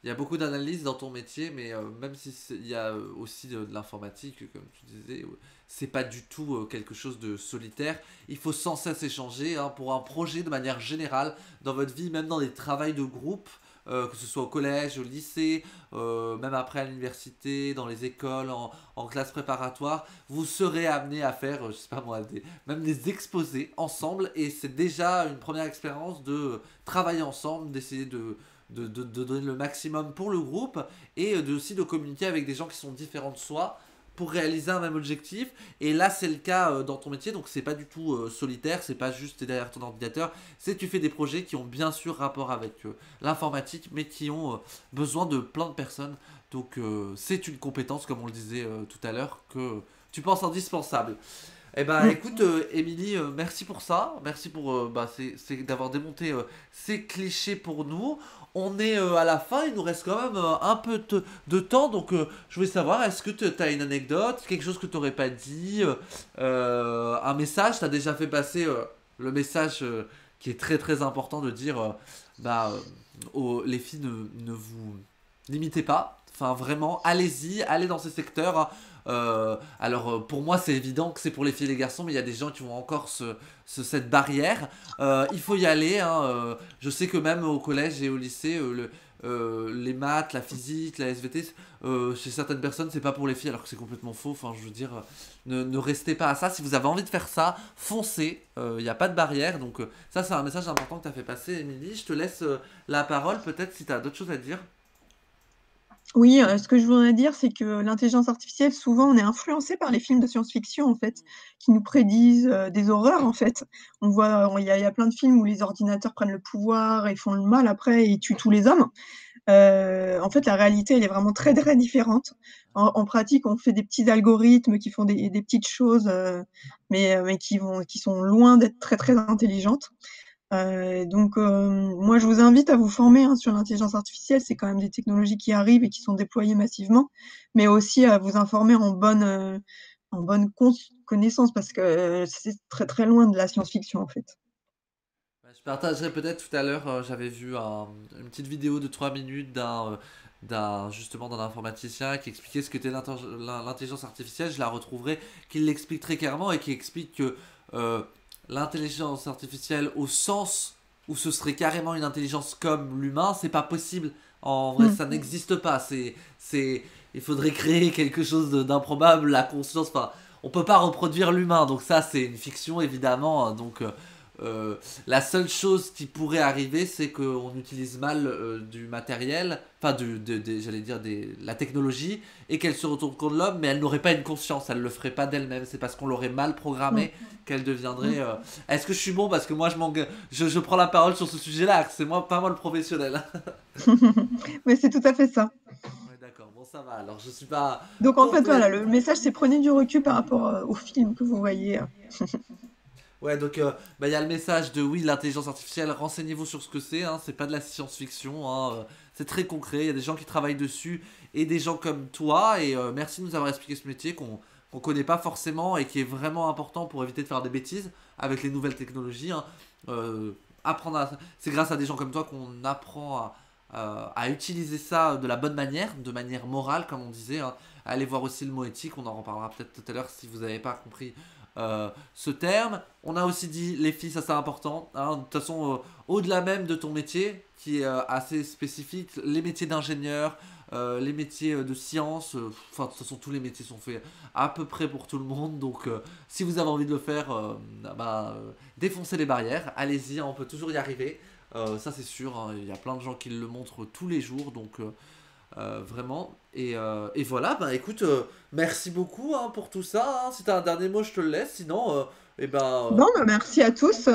Il y a beaucoup d'analyses dans ton métier, mais même si il y a aussi de l'informatique, comme tu disais, c'est pas du tout quelque chose de solitaire. Il faut sans cesse échanger hein, pour un projet de manière générale dans votre vie, même dans des travails de groupe, que ce soit au collège, au lycée, même après à l'université, dans les écoles, en classe préparatoire. Vous serez amené à faire, je sais pas moi, même des exposés ensemble, et c'est déjà une première expérience de travailler ensemble, d'essayer de donner le maximum pour le groupe et aussi de communiquer avec des gens qui sont différents de soi pour réaliser un même objectif. Et là, c'est le cas dans ton métier, donc c'est pas du tout solitaire, c'est pas juste t'es derrière ton ordinateur, c'est tu fais des projets qui ont bien sûr rapport avec l'informatique, mais qui ont besoin de plein de personnes. Donc c'est une compétence, comme on le disait tout à l'heure, que tu penses indispensable. Eh ben, Mmh. écoute, Émilie, merci pour ça. Merci pour d'avoir démonté ces clichés pour nous. On est à la fin, il nous reste quand même un peu de temps. Donc, je voulais savoir, est-ce que tu as une anecdote, quelque chose que tu n'aurais pas dit, un message, tu as déjà fait passer le message qui est très très important de dire les filles ne vous limitez pas. Enfin, vraiment, allez-y, allez dans ces secteurs, hein. Pour moi, c'est évident que c'est pour les filles et les garçons, mais il y a des gens qui ont encore cette barrière. Il faut y aller, hein. Je sais que même au collège et au lycée, les maths, la physique, la SVT, chez certaines personnes, c'est pas pour les filles, alors que c'est complètement faux. Enfin, je veux dire, ne restez pas à ça. Si vous avez envie de faire ça, foncez. Il n'y a pas de barrière. Donc, ça, c'est un message important que tu as fait passer, Émilie. Je te laisse la parole, peut-être, si tu as d'autres choses à dire. Oui, ce que je voudrais dire, c'est que l'intelligence artificielle, souvent, on est influencé par les films de science-fiction, en fait, qui nous prédisent, des horreurs, en fait. On voit, il y a plein de films où les ordinateurs prennent le pouvoir et font le mal après et tuent tous les hommes. En fait, la réalité, elle est vraiment très, très différente. En pratique, on fait des petits algorithmes qui font des petites choses, mais qui sont loin d'être très, très intelligentes. Moi, je vous invite à vous former hein, sur l'intelligence artificielle. C'est quand même des technologies qui arrivent et qui sont déployées massivement, mais aussi à vous informer en bonne connaissance parce que c'est très très loin de la science-fiction en fait. Je partagerai peut-être tout à l'heure, j'avais vu une petite vidéo de 3 minutes justement d'un informaticien qui expliquait ce qu'était l'intelligence artificielle. Je la retrouverai, qui l'explique très clairement et qui explique que euh, l'intelligence artificielle au sens où ce serait carrément une intelligence comme l'humain, c'est pas possible. En vrai, Mm. ça n'existe pas. Il faudrait créer quelque chose d'improbable, la conscience. Enfin, on peut pas reproduire l'humain, donc ça c'est une fiction évidemment. La seule chose qui pourrait arriver, c'est qu'on utilise mal du matériel, enfin, j'allais dire la technologie, et qu'elle se retourne contre l'homme, mais elle n'aurait pas une conscience, elle le ferait pas d'elle-même. C'est parce qu'on l'aurait mal Mm. programmée qu'elle deviendrait. Mm. Est-ce que je suis bon parce que moi je prends la parole sur ce sujet-là, c'est moi pas moi le professionnel. Mais c'est tout à fait ça. Ouais, d'accord, bon ça va. Alors je suis pas Donc en fait, complète. voilà, le message, c'est prenez du recul par rapport aux films que vous voyez. Ouais, donc il y a le message de oui, l'intelligence artificielle, renseignez-vous sur ce que c'est, hein, c'est pas de la science-fiction, hein, c'est très concret, il y a des gens qui travaillent dessus et des gens comme toi, et merci de nous avoir expliqué ce métier qu'on connaît pas forcément et qui est vraiment important pour éviter de faire des bêtises avec les nouvelles technologies, hein. apprendre c'est grâce à des gens comme toi qu'on apprend à utiliser ça de la bonne manière, de manière morale, comme on disait, hein. Allez voir aussi le mot éthique, on en reparlera peut-être tout à l'heure si vous n'avez pas compris ce terme. On a aussi dit les filles, ça c'est important, hein. De toute façon, au-delà même de ton métier, qui est assez spécifique, les métiers d'ingénieur, les métiers de science, enfin de toute façon tous les métiers sont faits à peu près pour tout le monde, donc si vous avez envie de le faire, défoncez les barrières, allez-y, hein, on peut toujours y arriver. Ça c'est sûr, hein, il y a plein de gens qui le montrent tous les jours, donc vraiment. Et voilà, bah écoute, merci beaucoup, hein, pour tout ça, hein. Si t'as un dernier mot, je te le laisse, sinon, et ben, Bon, bah, merci à tous.